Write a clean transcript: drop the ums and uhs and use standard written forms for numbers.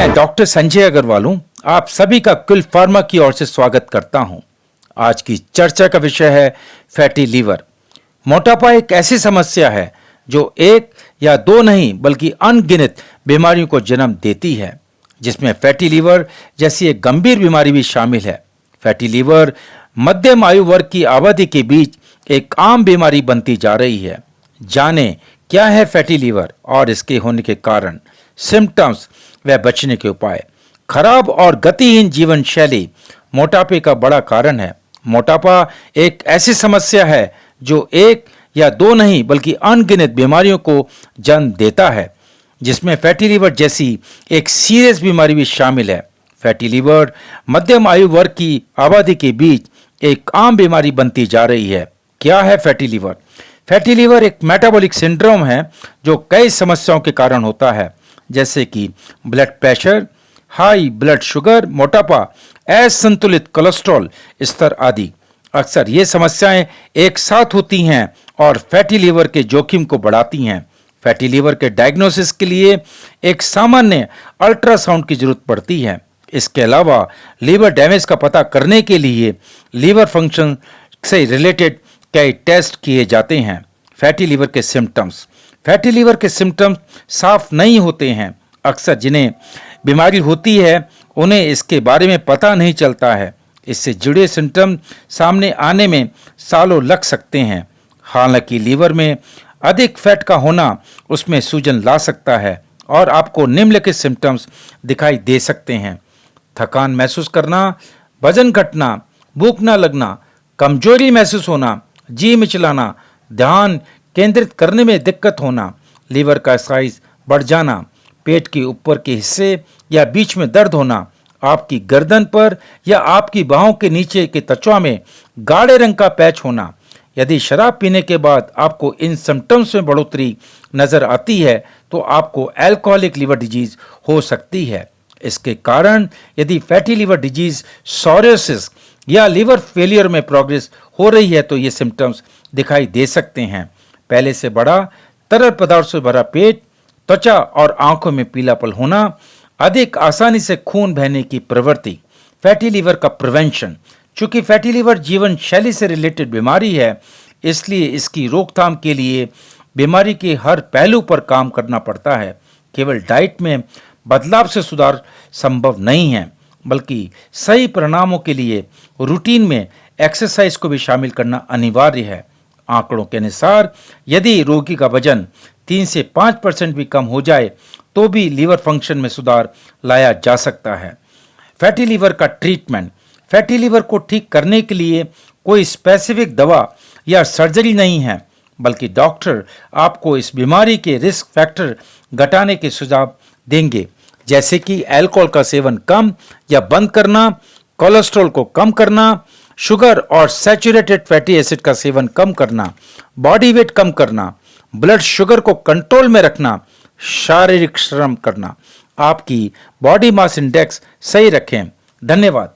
मैं डॉक्टर संजय अग्रवाल हूं। आप सभी का कुल फार्मा की ओर से स्वागत करता हूं। आज की चर्चा का विषय है फैटी लीवर। मोटापा एक ऐसी समस्या है जो एक या दो नहीं बल्कि अनगिनत बीमारियों को जन्म देती है, जिसमें फैटी लीवर जैसी एक गंभीर बीमारी भी शामिल है। फैटी लीवर मध्यम आयु वर्ग की आबादी के बीच एक आम बीमारी बनती जा रही है। जानें क्या है फैटी लीवर और इसके होने के कारण, सिम्टम्स व बचने के उपाय। खराब और गतिहीन जीवन शैली मोटापे का बड़ा कारण है। मोटापा एक ऐसी समस्या है जो एक या दो नहीं बल्कि अनगिनत बीमारियों को जन्म देता है, जिसमें फैटी लीवर जैसी एक सीरियस बीमारी भी शामिल है। फैटी लीवर मध्यम आयु वर्ग की आबादी के बीच एक आम बीमारी बनती जा रही है। क्या है फैटी लीवर? फैटी लीवर एक मेटाबॉलिक सिंड्रोम है जो कई समस्याओं के कारण होता है, जैसे कि blood pressure, high blood sugar, मोटापा, असंतुलित कोलेस्ट्रॉल स्तर आदि। अक्सर ये समस्याएं एक साथ होती हैं और फैटी लीवर के जोखिम को बढ़ाती हैं। फैटी लीवर के डायग्नोसिस के लिए एक सामान्य अल्ट्रासाउंड की जरूरत पड़ती है। इसके अलावा लीवर डैमेज का पता करने के लिए लीवर फंक्शन से रिलेटेड कई टेस्ट किए जाते हैं। फैटी लीवर के सिम्टम्स। फैटी लीवर के सिम्टम्स साफ नहीं होते हैं। अक्सर जिन्हें बीमारी होती है उन्हें इसके बारे में पता नहीं चलता है। इससे जुड़े सिम्टम सामने आने में सालों लग सकते हैं। हालांकि लीवर में अधिक फैट का होना उसमें सूजन ला सकता है और आपको निम्नलिखित सिम्टम्स दिखाई दे सकते हैं: थकान महसूस करना, वजन घटना, भूख न लगना, कमजोरी महसूस होना, जी मिचलाना, ध्यान केंद्रित करने में दिक्कत होना, लीवर का साइज बढ़ जाना, पेट के ऊपर के हिस्से या बीच में दर्द होना, आपकी गर्दन पर या आपकी बाहों के नीचे के त्वचा में गाढ़े रंग का पैच होना। यदि शराब पीने के बाद आपको इन सिम्टम्स में बढ़ोतरी नजर आती है तो आपको अल्कोहलिक लीवर डिजीज हो सकती है। इसके कारण यदि फैटी लीवर डिजीज, सोरियोसिस या लीवर फेलियर में प्रोग्रेस हो रही है तो ये सिम्टम्स दिखाई दे सकते हैं: पहले से बड़ा, तरल पदार्थ से भरा पेट, त्वचा और आंखों में पीलापन होना, अधिक आसानी से खून बहने की प्रवृत्ति। फैटी लीवर का प्रिवेंशन। चूंकि फैटी लीवर जीवन शैली से रिलेटेड बीमारी है, इसलिए इसकी रोकथाम के लिए बीमारी के हर पहलू पर काम करना पड़ता है। केवल डाइट में बदलाव से सुधार संभव नहीं है, बल्कि सही परिणामों के लिए रूटीन में एक्सरसाइज को भी शामिल करना अनिवार्य है। आंकड़ों के अनुसार यदि रोगी का वजन 3 से 5% भी कम हो जाए तो भी लीवर फंक्शन में सुधार लाया जा सकता है। फैटी लीवर का ट्रीटमेंट। फैटी लीवर को ठीक करने के लिए कोई स्पेसिफिक दवा या सर्जरी नहीं है, बल्कि डॉक्टर आपको इस बीमारी के रिस्क फैक्टर घटाने के सुझाव देंगे, जैसे कि अल्कोहल का सेवन कम या बंद करना, कोलेस्ट्रॉल को कम करना, शुगर और सैचुरेटेड फैटी एसिड का सेवन कम करना, बॉडी वेट कम करना, ब्लड शुगर को कंट्रोल में रखना, शारीरिक श्रम करना। आपकी बॉडी मास इंडेक्स सही रखें। धन्यवाद।